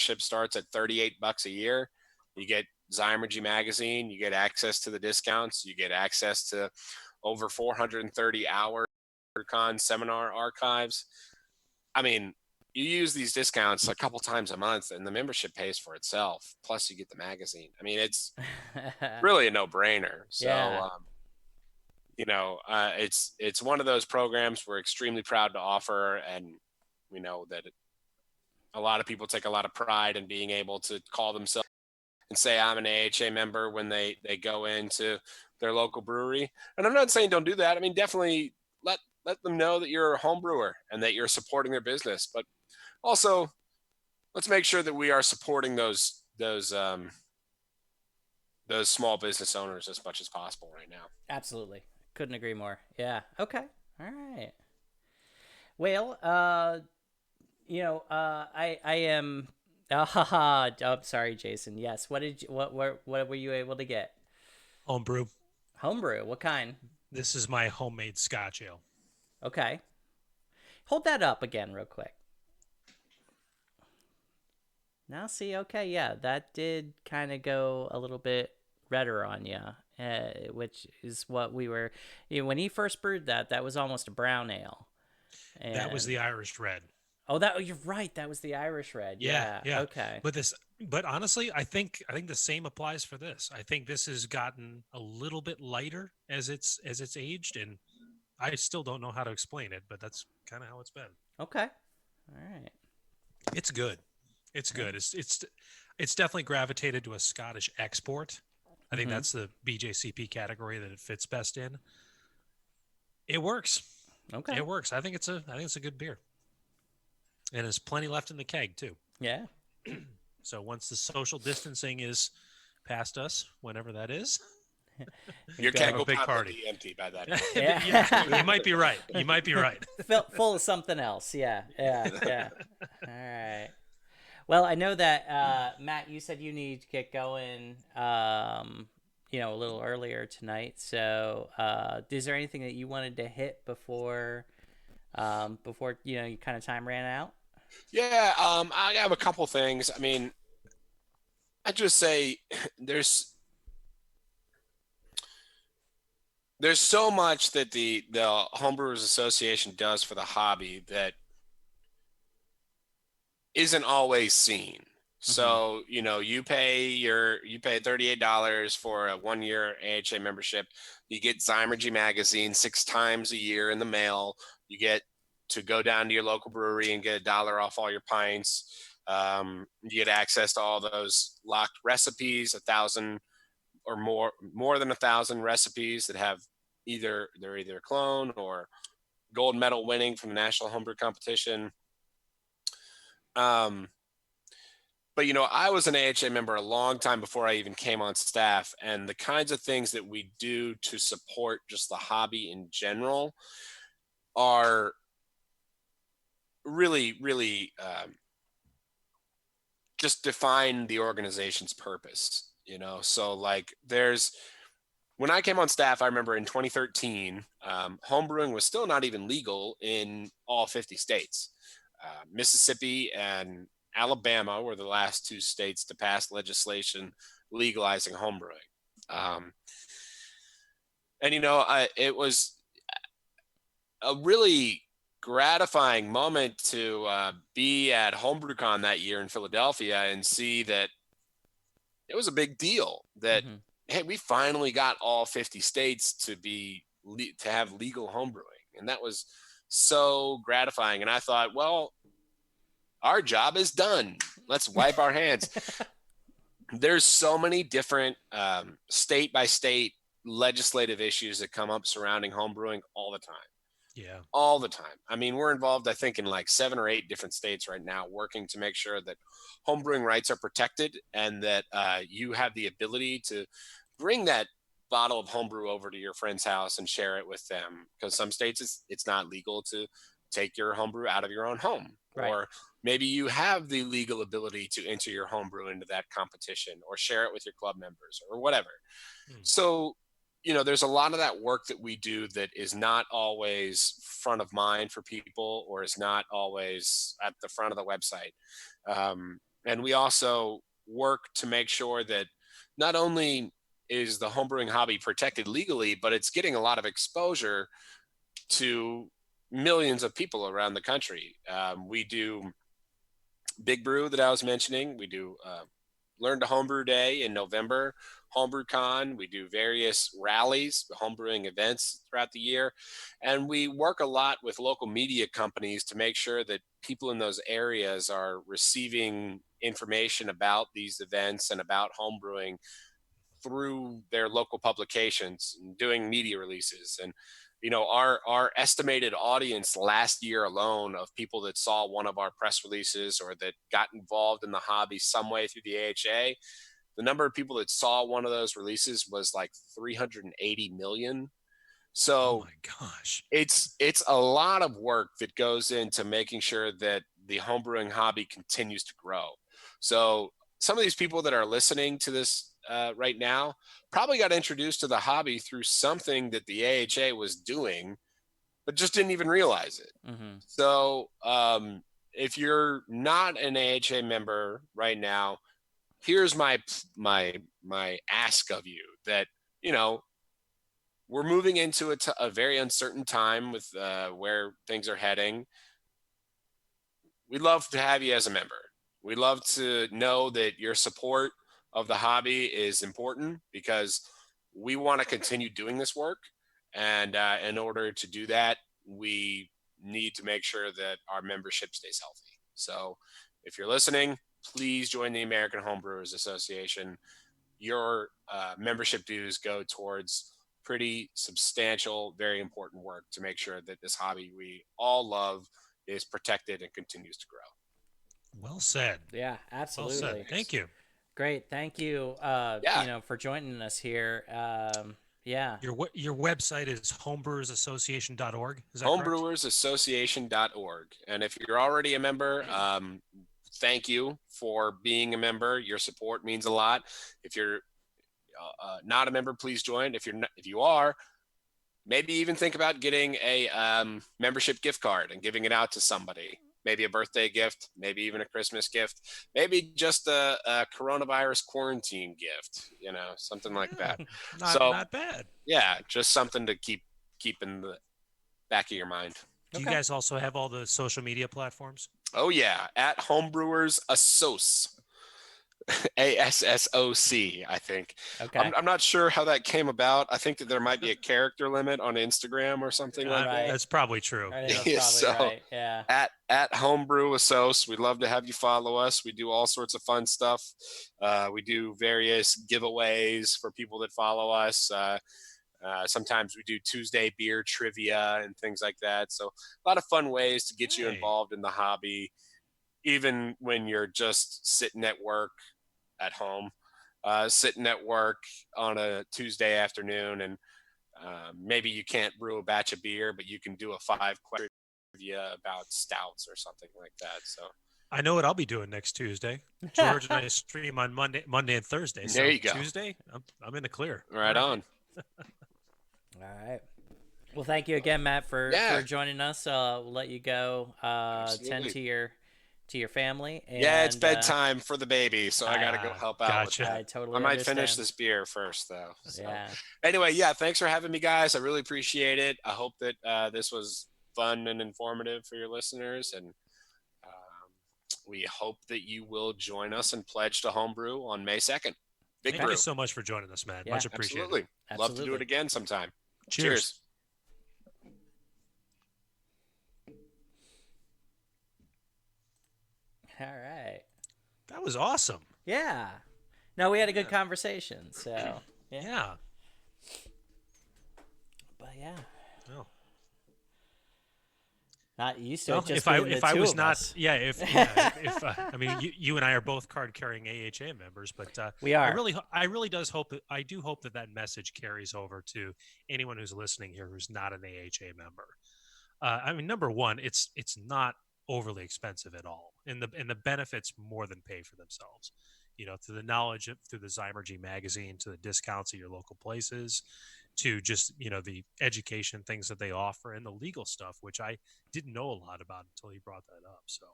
membership starts at $38 a year. You get Zymergy magazine, you get access to the discounts, you get access to over 430 hour con seminar archives. I mean, you use these discounts a couple times a month and the membership pays for itself. Plus you get the magazine. I mean, it's really a no-brainer. So, Yeah. it's one of those programs we're extremely proud to offer, and we know that a lot of people take a lot of pride in being able to call themselves and say I'm an AHA member when they go into their local brewery. And I'm not saying don't do that. I mean, definitely let them know that you're a home brewer and that you're supporting their business. But also, let's make sure that we are supporting those small business owners as much as possible right now. Absolutely. Couldn't agree more. Yeah. Okay. All right. Well, I am. Haha. I'm sorry, Jason. Yes. What were you able to get? Homebrew. Homebrew. What kind? This is my homemade Scotch ale. Okay. Hold that up again, real quick. Now, see, okay, yeah, that did kind of go a little bit redder on you, which is what we were. When he first brewed that, that was almost a brown ale. That was And the Irish red. oh, that you're right. That was the Irish red. Yeah, Yeah. yeah. Okay. But honestly, I think the same applies for this. I think this has gotten a little bit lighter as it's aged, and I still don't know how to explain it, but that's kind of how it's been. Okay. All right. It's good. It's Yeah. good. It's definitely gravitated to a Scottish export. I think Mm-hmm. that's the BJCP category that it fits best in. It works. Okay. It works. I think it's a good beer. And there's plenty left in the keg too. Yeah. So once the social distancing is past us, whenever that is, Your Go. keg have a will big probably party. be empty by that Yeah, Yeah. you might be right. You might be right. Full of something else. Yeah. Yeah. point. Yeah. All right. Well, I know that Matt, you said you need to get going, a little earlier tonight. So, is there anything that you wanted to hit before you kind of time ran out? Yeah, I have a couple things. I mean, I just say there's there's so much that the Homebrewers Association does for the hobby that isn't always seen. Mm-hmm. So, you pay $38 for a 1 year AHA membership. You get Zymergy magazine 6 times a year in the mail. You get to go down to your local brewery and get $1 off all your pints. You get access to all those locked recipes, 1,000 or more than 1,000 recipes that have they're either a clone or gold medal winning from the National Homebrew Competition. Um, but I was an AHA member a long time before I even came on staff, and the kinds of things that we do to support just the hobby in general are really, really just define the organization's purpose. So like when I came on staff, I remember in 2013, homebrewing was still not even legal in all 50 states. Mississippi and Alabama were the last 2 states to pass legislation legalizing homebrewing. And it was a really gratifying moment to be at HomebrewCon that year in Philadelphia and see that it was a big deal that, Mm-hmm. hey, we finally got all 50 states to have legal homebrewing, and that was so gratifying. And I thought, well, our job is done. Let's wipe our hands. There's so many different state by state legislative issues that come up surrounding homebrewing all the time. Yeah. All the time. I mean, we're involved, I think, in like 7 or 8 different states right now, working to make sure that homebrewing rights are protected and that you have the ability to bring that bottle of homebrew over to your friend's house and share it with them. Because some states it's not legal to take your homebrew out of your own home, Right. or maybe you have the legal ability to enter your homebrew into that competition or share it with your club members or whatever. Hmm. So there's a lot of that work that we do that is not always front of mind for people or is not always at the front of the website. And we also work to make sure that not only is the homebrewing hobby protected legally, but it's getting a lot of exposure to millions of people around the country. We do Big Brew that I was mentioning. We do Learn to Homebrew Day in November, Homebrew Con. We do various rallies, homebrewing events throughout the year. And we work a lot with local media companies to make sure that people in those areas are receiving information about these events and about homebrewing through their local publications and doing media releases. And our estimated audience last year alone of people that saw one of our press releases or that got involved in the hobby some way through the AHA, the number of people that saw one of those releases was like 380 million. Oh So my gosh. it's a lot of work that goes into making sure that the homebrewing hobby continues to grow. So some of these people that are listening to this right now probably got introduced to the hobby through something that the AHA was doing, but just didn't even realize it. Mm-hmm. So if you're not an AHA member right now, here's my ask of you that you know we're moving into a very uncertain time with where things are heading. We'd love to have you as a member. We'd love to know that your support of the hobby is important because we want to continue doing this work. And in order to do that, we need to make sure that our membership stays healthy. So if you're listening, please join the American Homebrewers Association. Your membership dues go towards pretty substantial, very important work to make sure that this hobby we all love is protected and continues to grow. Well said. Yeah, Well absolutely. said. Thank you. Great. Thank you. Yeah. For joining us here. Yeah. Your website is homebrewersassociation.org. Is that correct? Homebrewersassociation.org. And if you're already a member, thank you for being a member. Your support means a lot. If you're not a member, please join. If you are, maybe even think about getting a membership gift card and giving it out to somebody. Maybe a birthday gift, maybe even a Christmas gift, maybe just a coronavirus quarantine gift, something like that. Not bad. Yeah, just something to keep in the back of your mind. Do you guys also have all the social media platforms? Oh yeah, at Homebrewers Assoc. ASSOC, I think. Okay. I'm not sure how that came about. I think that there might be a character limit on Instagram or something like that. That's probably true. I think that's probably right. Yeah. At Homebrew Assoc, we'd love to have you follow us. We do all sorts of fun stuff. We do various giveaways for people that follow us. Sometimes we do Tuesday beer trivia and things like that. So a lot of fun ways to get you involved in the hobby, even when you're just sitting at work at home, sitting at work on a Tuesday afternoon, and maybe you can't brew a batch of beer, but you can do a 5-question trivia about stouts or something like that. So I know what I'll be doing next Tuesday. George and I stream on Monday and Thursday. So there you go. Tuesday, I'm in the clear. Right on. All right. Well, thank you again, Matt, for joining us. We'll let you go tend to your family. And, it's bedtime for the baby, so I gotta go help out with that. I totally might understand. finish this beer first, though. So. Yeah. Anyway, thanks for having me, guys. I really appreciate it. I hope that this was fun and informative for your listeners, and we hope that you will join us and pledge to homebrew on May 2nd. Thank you so much for joining us, Matt. Much appreciated. Absolutely. Love to do it again sometime. Cheers. All right. That was awesome. Yeah. No, we had a good conversation. So yeah. But yeah. Oh. Not used to it. Just if I was not, us. if I mean, you and I are both card-carrying AHA members, but we are. I really do hope that message carries over to anyone who's listening here who's not an AHA member. I mean, number one, it's not overly expensive at all, and the benefits more than pay for themselves. Through the knowledge through the Zymergy magazine, to the discounts at your local places, to just the education things that they offer, and the legal stuff, which I didn't know a lot about until he brought that up. So